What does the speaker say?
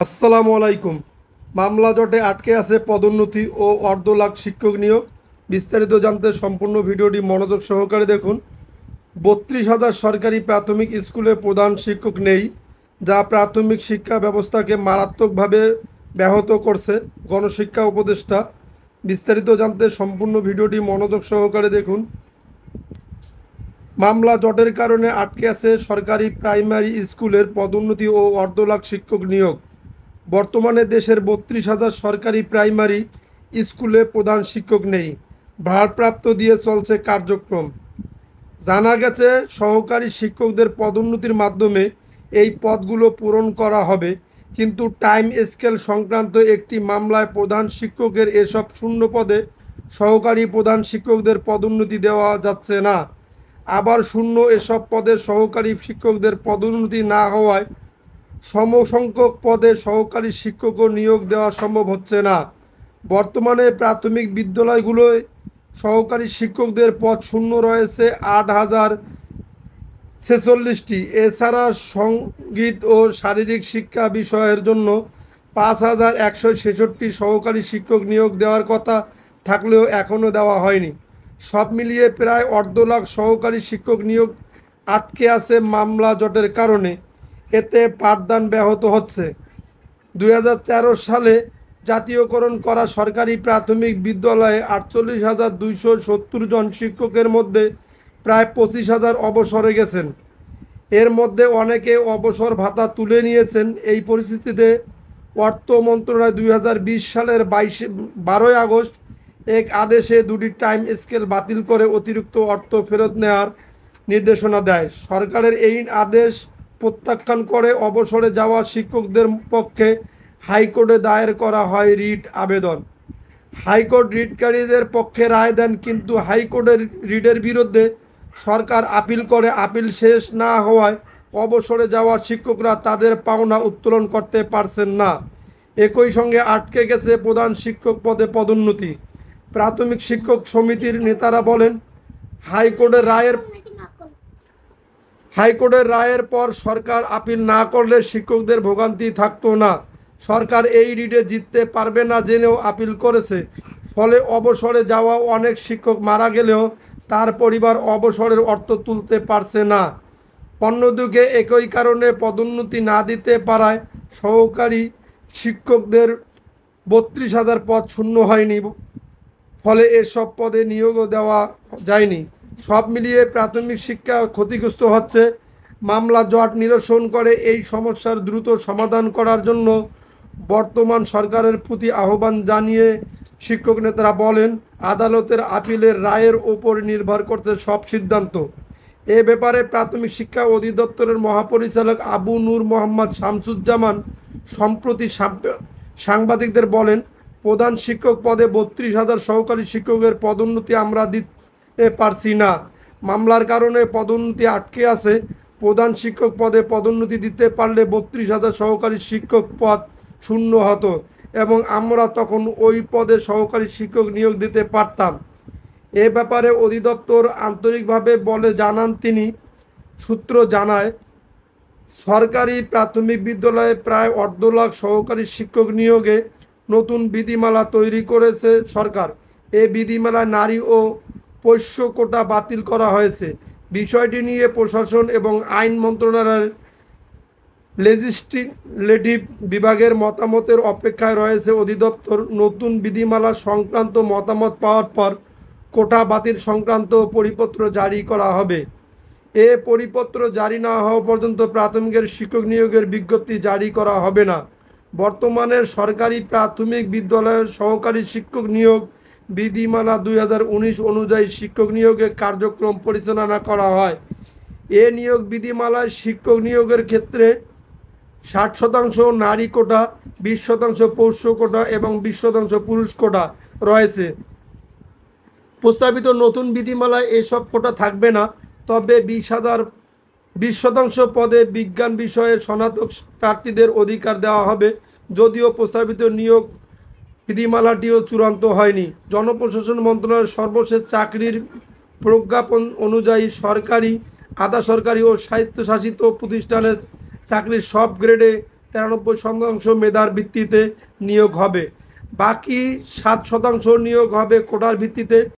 আসসালামু আলাইকুম। মামলা জটে আটকে আছে পদোন্নতি ও অর্ধ লাখ শিক্ষক নিয়োগ। বিস্তারিত জানতে সম্পূর্ণ ভিডিওটি মনোযোগ সহকারে দেখুন। 32,000 সরকারি প্রাথমিক স্কুলে প্রধান শিক্ষক নেই, যা প্রাথমিক শিক্ষা ব্যবস্থাকে মারাত্মকভাবে ব্যাহত করছে। গণশিক্ষা উপদেষ্টা। বিস্তারিত জানতে সম্পূর্ণ ভিডিওটি মনোযোগ সহকারে দেখুন। মামলা জটের কারণে আটকে আছে সরকারি প্রাইমারি স্কুলের পদোন্নতি ও অর্ধ লাখ শিক্ষক নিয়োগ। বর্তমানে দেশের 32,000 সরকারি প্রাইমারি স্কুলে প্রধান শিক্ষক নেই, ভারপ্রাপ্ত দিয়ে চলছে কার্যক্রম। জানা গেছে সহকারী শিক্ষকদের পদোন্নতির মাধ্যমে এই পদগুলো পূরণ করা হবে, কিন্তু টাইম স্কেল সংক্রান্ত একটি মামলায় প্রধান শিক্ষকের এসব শূন্য পদে সহকারী প্রধান শিক্ষকদের পদোন্নতি দেওয়া যাচ্ছে না। আবার শূন্য এসব পদে সহকারী শিক্ষকদের পদোন্নতি না হওয়ায় সমসংখ্যক পদে সহকারী শিক্ষকও নিয়োগ দেওয়া সম্ভব হচ্ছে না। বর্তমানে প্রাথমিক বিদ্যালয়গুলোয় সহকারী শিক্ষকদের পদ শূন্য রয়েছে 8,046টি। এছাড়া সঙ্গীত ও শারীরিক শিক্ষা বিষয়ের জন্য 5,166 সহকারী শিক্ষক নিয়োগ দেওয়ার কথা থাকলেও এখনও দেওয়া হয়নি। সব মিলিয়ে প্রায় অর্ধ লাখ সহকারী শিক্ষক নিয়োগ আটকে আছে মামলা জটের কারণে। এতে পাঠদান ব্যাহত হচ্ছে। 2013 সালে জাতীয়করণ করা সরকারি প্রাথমিক বিদ্যালয়ে 48,270 জন শিক্ষকের মধ্যে প্রায় 25,000 অবসরে গেছেন। এর মধ্যে অনেকে অবসর ভাতা তুলে নিয়েছেন। এই পরিস্থিতিতে অর্থ মন্ত্রণালয় 2020 সালের 12ই আগস্ট এক আদেশে দুটি টাইম স্কেল বাতিল করে অতিরিক্ত অর্থ ফেরত নেওয়ার নির্দেশনা দেয়। সরকারের এই আদেশ প্রত্যাখ্যান করে অবসরে যাওয়া শিক্ষকদের পক্ষে হাইকোর্টে দায়ের করা হয় রিট আবেদন। হাইকোর্ট রিটকারীদের পক্ষে রায় দেন, কিন্তু হাইকোর্টের রিটের বিরুদ্ধে সরকার আপিল করে। আপিল শেষ না হওয়ায় অবসরে যাওয়া শিক্ষকরা তাদের পাওনা উত্তোলন করতে পারছেন না। একই সঙ্গে আটকে গেছে প্রধান শিক্ষক পদে পদোন্নতি। প্রাথমিক শিক্ষক সমিতির নেতারা বলেন, হাইকোর্টের রায়ের পর সরকার আপিল না করলে শিক্ষকদের ভোগান্তি থাকতো না। সরকার এই রিটে জিততে পারবে না জেনেও আপিল করেছে। ফলে অবসরে যাওয়া অনেক শিক্ষক মারা গেলেও তার পরিবার অবসরের অর্থ তুলতে পারছে না। অন্যদিকে একই কারণে পদোন্নতি না দিতে পারায় সহকারী শিক্ষকদের 32,000 পদ শূন্য হয়নি, ফলে এসব পদে নিয়োগও দেওয়া যায়নি। সব মিলিয়ে প্রাথমিক শিক্ষা ক্ষতিগ্রস্ত হচ্ছে। মামলা জট নিরসন করে এই সমস্যার দ্রুত সমাধান করার জন্য বর্তমান সরকারের প্রতি আহ্বান জানিয়ে শিক্ষক নেতারা বলেন, আদালতের আপিলের রায়ের ওপর নির্ভর করছে সব সিদ্ধান্ত। এ ব্যাপারে প্রাথমিক শিক্ষা অধিদপ্তরের মহাপরিচালক আবু নূর মোহাম্মদ শামসুজ্জামান সম্প্রতি সাংবাদিকদের বলেন, প্রধান শিক্ষক পদে 32,000 সহকারী শিক্ষকের পদোন্নতি আমরা দিতে পারছি না। মামলার কারণে পদোন্নতি আটকে আছে। প্রধান শিক্ষক পদে পদোন্নতি দিতে পারলে 32,000 সহকারী শিক্ষক পদ শূন্য হতো এবং আমরা তখন ওই পদে সহকারী শিক্ষক নিয়োগ দিতে পারতাম। এ ব্যাপারে অধিদপ্তর আন্তরিকভাবে বলে জানান তিনি। সূত্র জানায়, সরকারি প্রাথমিক বিদ্যালয়ে প্রায় অর্ধ লাখ সহকারী শিক্ষক নিয়োগে নতুন বিধিমালা তৈরি করেছে সরকার। এই বিধিমালায় নারী ও পোষ্য কোটা বাতিল করা হয়েছে। বিষয়টি নিয়ে প্রশাসন এবং আইন মন্ত্রণালয়ের লেজিসলেটিভ বিভাগের মতামতের অপেক্ষায় রয়েছে অধিদপ্তর। নতুন বিধিমালা সংক্রান্ত মতামত পাওয়ার পর কোটা বাতিল সংক্রান্ত পরিপত্র জারি করা হবে। এ পরিপত্র জারি না হওয়া পর্যন্ত প্রাথমিকের শিক্ষক নিয়োগের বিজ্ঞপ্তি জারি করা হবে না। বর্তমানে সরকারি প্রাথমিক বিদ্যালয়ের সহকারী শিক্ষক নিয়োগ বিধিমালা 2019 অনুযায়ী শিক্ষক নিয়োগের কার্যক্রম পরিচালনা করা হয়। এ নিয়োগ বিধিমালায় শিক্ষক নিয়োগের ক্ষেত্রে 60% নারী কোটা, 20% পোষ্য কোটা এবং 20% পুরুষ কোটা রয়েছে। প্রস্তাবিত নতুন বিধিমালায় এসব কোটা থাকবে না, তবে 20% পদে বিজ্ঞান বিষয়ে স্নাতক প্রার্থীদের অধিকার দেওয়া হবে। যদিও প্রস্তাবিত নিয়োগ বিধিমালাটিও চূড়ান্ত হয়নি। জনপ্রশাসন মন্ত্রণালয়ের সর্বশেষ চাকরির প্রজ্ঞাপন অনুযায়ী সরকারি, আধা সরকারি ও স্বায়ত্তশাসিত প্রতিষ্ঠানের চাকরির সব গ্রেডে 93% মেধার ভিত্তিতে নিয়োগ হবে, বাকি 7% নিয়োগ হবে কোটার ভিত্তিতে।